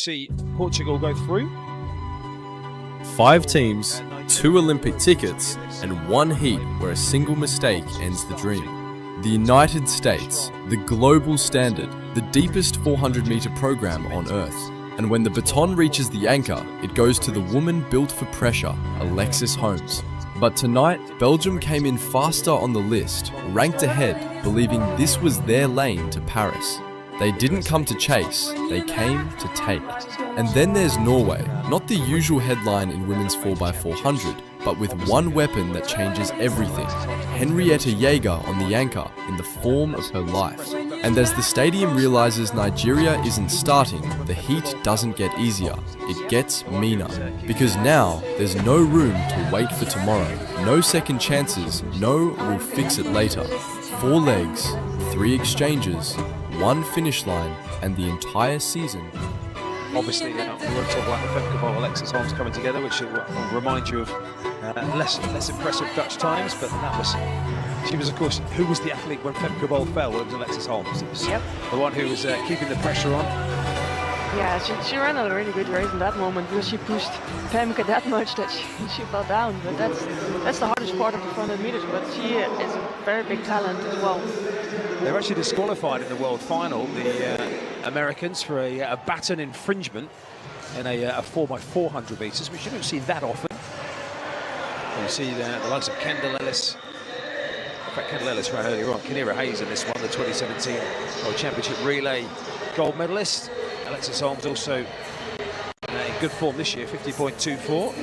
see Portugal go through. 5 teams, 2 Olympic tickets, and 1 heat where a single mistake ends the dream. The United States, the global standard, the deepest 400-meter program on Earth. And when the baton reaches the anchor, it goes to the woman built for pressure, Alexis Holmes. But tonight, Belgium came in faster on the list, ranked ahead, believing this was their lane to Paris. They didn't come to chase, they came to take. And then there's Norway, not the usual headline in women's 4x400, but with one weapon that changes everything. Henrietta Jaeger on the anchor in the form of her life. And as the stadium realizes Nigeria isn't starting, the heat doesn't get easier, it gets meaner. Because now, there's no room to wait for tomorrow. No second chances, no we'll fix it later. 4 legs, 3 exchanges, 1 finish line, and the entire season. Obviously, we won't talk about the Femke Alexis Holmes coming together, which will remind you of less impressive Dutch times, but that was, she was, of course, who was the athlete when Femke fell? Well, it was Alexis Holmes. It was the one who was keeping the pressure on. Yeah, she ran a really good race in that moment because she pushed Femke that much that she fell down. But that's the hardest part of the 400 meters. But she is a very big talent as well. They were actually disqualified in the world final, the Americans, for a baton infringement in a 4x400 meters, which you don't see that often. You see the likes of Kendall Ellis. In fact, Kendall Ellis ran earlier on. Kinera Hayes in this one, the 2017 World Championship relay gold medalist. Alexis Holmes also in good form this year, 50.24.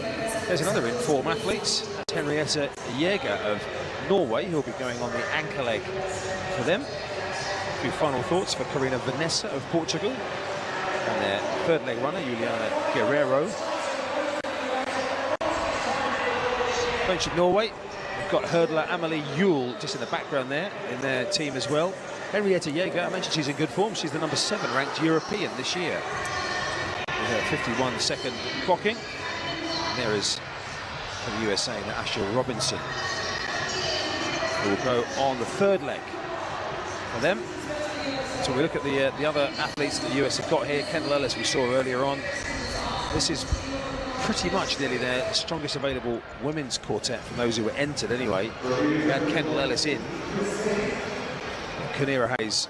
There's another in-form athlete. That's Henrietta Jaeger of Norway, who'll be going on the anchor leg for them. A few final thoughts for Carina Vanessa of Portugal. And their third leg runner, Juliana Guerrero. Bench of Norway. We've got hurdler Amelie Yule just in the background there in their team as well. Henrietta Jaeger, I mentioned she's in good form. She's the number 7 ranked European this year. With her 51-second clocking. And there is, for the USA, Asher Robinson, who will go on the third leg for them. So we look at the other athletes that the US have got here. Kendall Ellis, we saw earlier on. This is pretty much nearly their strongest available women's quartet from those who were entered anyway. We had Kendall Ellis in. Kinera Hayes,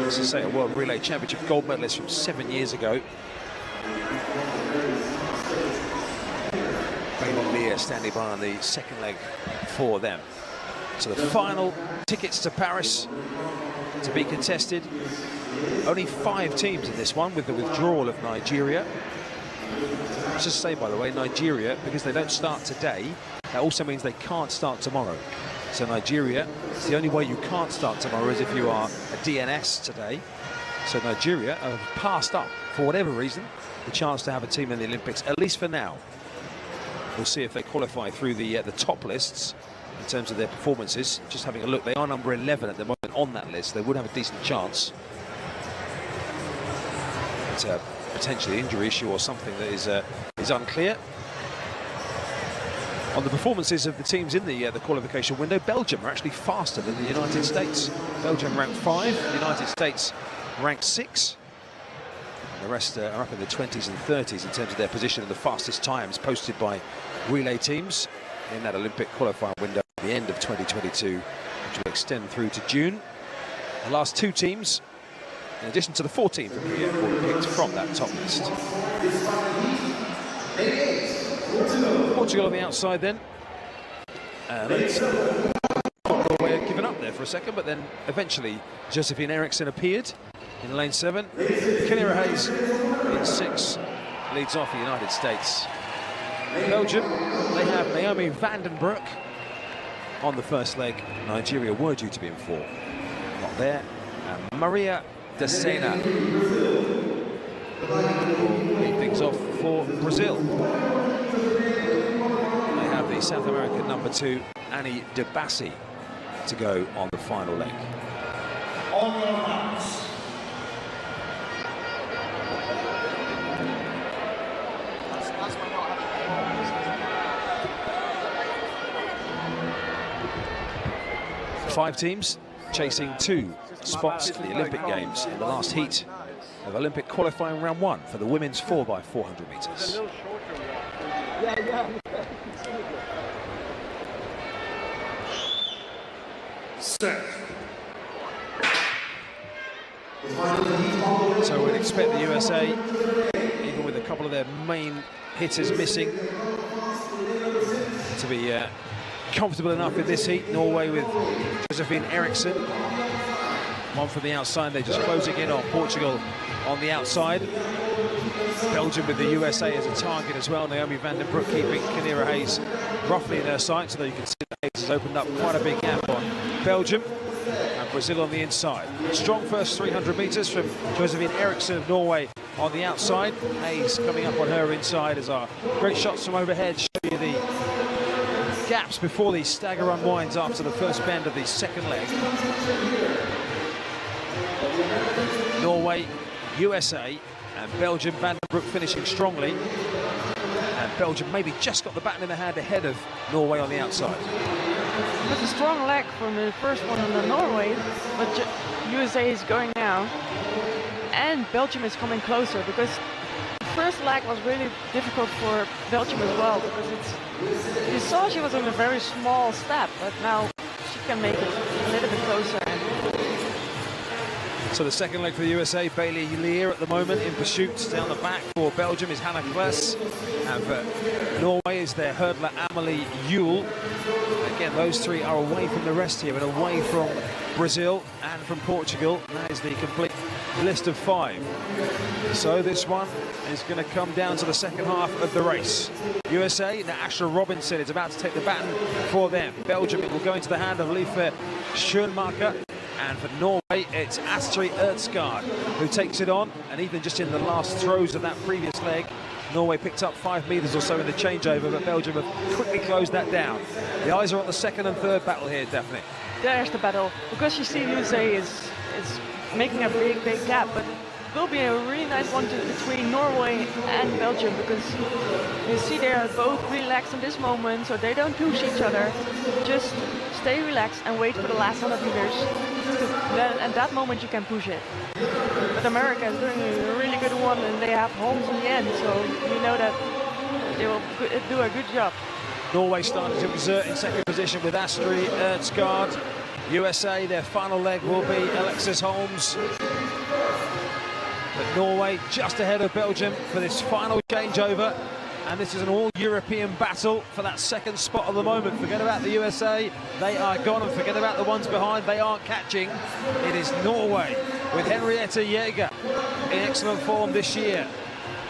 as I say, a World Relay Championship gold medalist from 7 years ago. Raymond Lear standing by on the second leg for them. So the final tickets to Paris to be contested. Only 5 teams in this one, with the withdrawal of Nigeria. Let's just say, by the way, Nigeria, because they don't start today, that also means they can't start tomorrow. So Nigeria, it's the only way you can't start tomorrow is if you are a DNS today. So Nigeria have passed up, for whatever reason, the chance to have a team in the Olympics, at least for now. We'll see if they qualify through the top lists in terms of their performances. Just having a look, they are number 11 at the moment on that list. They would have a decent chance. It's a potentially injury issue or something that is unclear. On the performances of the teams in the qualification window, Belgium are actually faster than the United States. Belgium ranked 5, the United States ranked 6. And the rest are up in the 20s and 30s in terms of their position in the fastest times posted by relay teams in that Olympic qualifying window at the end of 2022, which will extend through to June. The last 2 teams, in addition to the 4 teams that we picked from that top list. Portugal on the outside then. Norway had given up there for a second, but then eventually Josephine Eriksson appeared in lane 7. Kinera Hayes in 6 leads off the United States. Belgium, they have Naomi Vandenbroek on the first leg. Nigeria were due to be in 4. Not there. And Maria De Sena will lead things off for Brazil. The South American number 2, Annie De Bassi, to go on the final leg. Five teams chasing 2 spots for the Olympic Games. In the last heat, of Olympic qualifying round 1 for the women's 4x400 metres. Set. So we'd expect the USA, even with a couple of their main hitters missing, to be comfortable enough in this heat. Norway with Josephine Eriksson, one from the outside. They're just closing in on Portugal on the outside. Belgium with the USA as a target as well. Naomi van den Broek keeping Kinera Hayes roughly in her sights, so that you can see that Hayes has opened up quite a big gap on Belgium. And Brazil on the inside. Strong first 300 metres from Josephine Eriksson of Norway on the outside. Hayes coming up on her inside as our great shots from overhead show you the gaps before the stagger unwinds after the first bend of the second leg. Norway, USA and Belgium, Van den Broek finishing strongly. And Belgium maybe just got the baton in the hand ahead of Norway on the outside. It's a strong leg from the first one on the Norway, but USA is going now. And Belgium is coming closer, because the first leg was really difficult for Belgium as well, because you saw she was on a very small step, but now she can make it a little bit closer. So the second leg for the USA, Bailey Lear at the moment in pursuit. Down the back for Belgium is Hannah Klaas, and for Norway is their hurdler Amelie Yule. Again, those three are away from the rest here and away from Brazil and from Portugal. That is the complete list of 5. So this one is going to come down to the second half of the race. USA, Asher Robinson is about to take the baton for them. Belgium, it will go into the hand of Lieve Schoenmaker. And for Norway, it's Astrid Ertsgaard who takes it on. And even just in the last throws of that previous leg, Norway picked up 5 metres or so in the changeover, but Belgium have quickly closed that down. The eyes are on the second and third battle here, Daphne. There's the battle, because you see USA is making a big gap, but it will be a really nice one between Norway and Belgium, because you see they are both relaxed in this moment, so they don't push each other. Just stay relaxed and wait for the last 100 meters. Then at that moment you can push it. But America is doing a really good one, and they have Holmes in the end, so you know that they will do a good job. Norway starting to exert in second position with Astrid Ertsgaard. USA, their final leg will be Alexis Holmes. But Norway just ahead of Belgium for this final changeover. And this is an all-European battle for that second spot at the moment. Forget about the USA, they are gone, and forget about the ones behind, they aren't catching. It is Norway with Henriette Jaeger in excellent form this year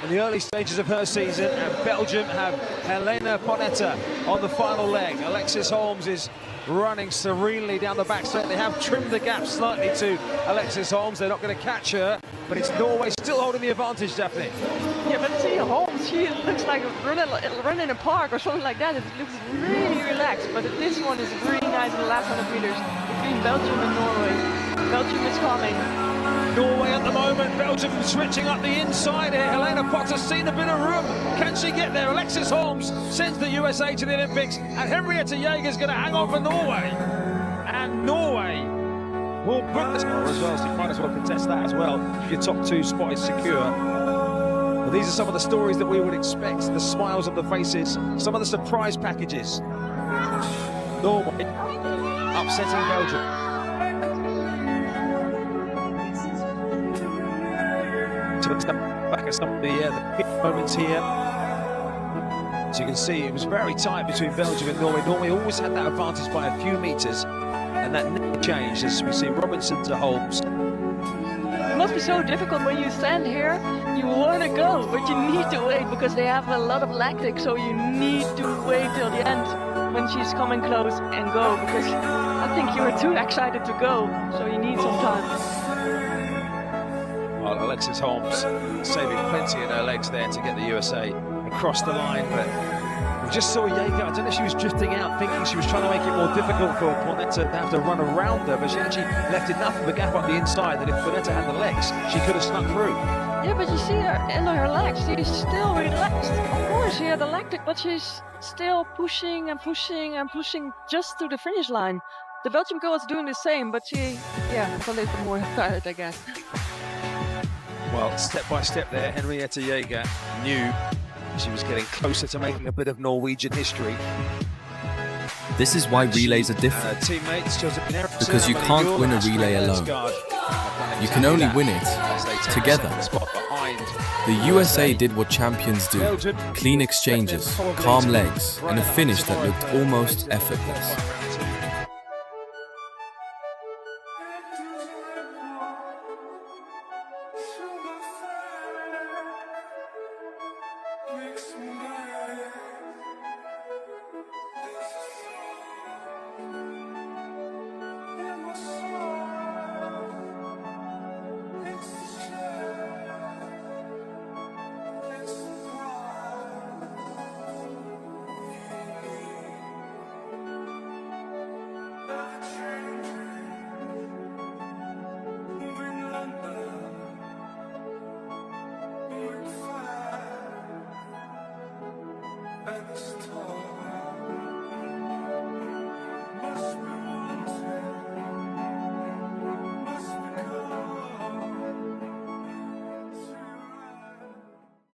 in the early stages of her season, and Belgium have Helena Ponetta on the final leg. Alexis Holmes is running serenely down the back straight. They have trimmed the gap slightly to Alexis Holmes. They're not going to catch her, but it's Norway still holding the advantage, Daphne. Yeah, but see Holmes, she looks like running in a park or something like that. It looks really relaxed, but this one is really nice in the last 100 meters between Belgium and Norway. Belgium is coming. Norway at the moment, Belgium switching up the inside here. Helena Potter's seen a bit of room. Can she get there? Alexis Holmes sends the USA to the Olympics, and Henriette Jaeger's going to hang on for Norway. And Norway will book this as well, so you might as well contest that as well if your top 2 spot is secure. Well, these are some of the stories that we would expect, the smiles on the faces, some of the surprise packages. Norway upsetting Belgium. Back at some of the big moments here. So you can see it was very tight between Belgium and Norway. Norway always had that advantage by a few metres, and that never changed as we see Robinson to Holmes. It must be so difficult when you stand here, you want to go, but you need to wait because they have a lot of lactic, so you need to wait till the end when she's coming close and go, because I think you were too excited to go, so you need some time. Well, Alexis Holmes saving plenty in her legs there to get the USA across the line, but we just saw Jaeger. I don't know if she was drifting out, thinking she was trying to make it more difficult for Ponetta to have to run around her, but she actually left enough of a gap up the inside that if Ponetta had the legs, she could have snuck through. Yeah, but you see her in her legs, she's still relaxed. Of course, she had the lactic, but she's still pushing and pushing and pushing just to the finish line. The Belgian girl is doing the same, but she, yeah, is a little bit more tired, I guess. Well, step by step there, Henrietta Jaeger knew she was getting closer to making a bit of Norwegian history. This is why relays are different, because you can't win a relay alone. You can only win it together. The USA did what champions do: clean exchanges, calm legs, and a finish that looked almost effortless. and it's tall.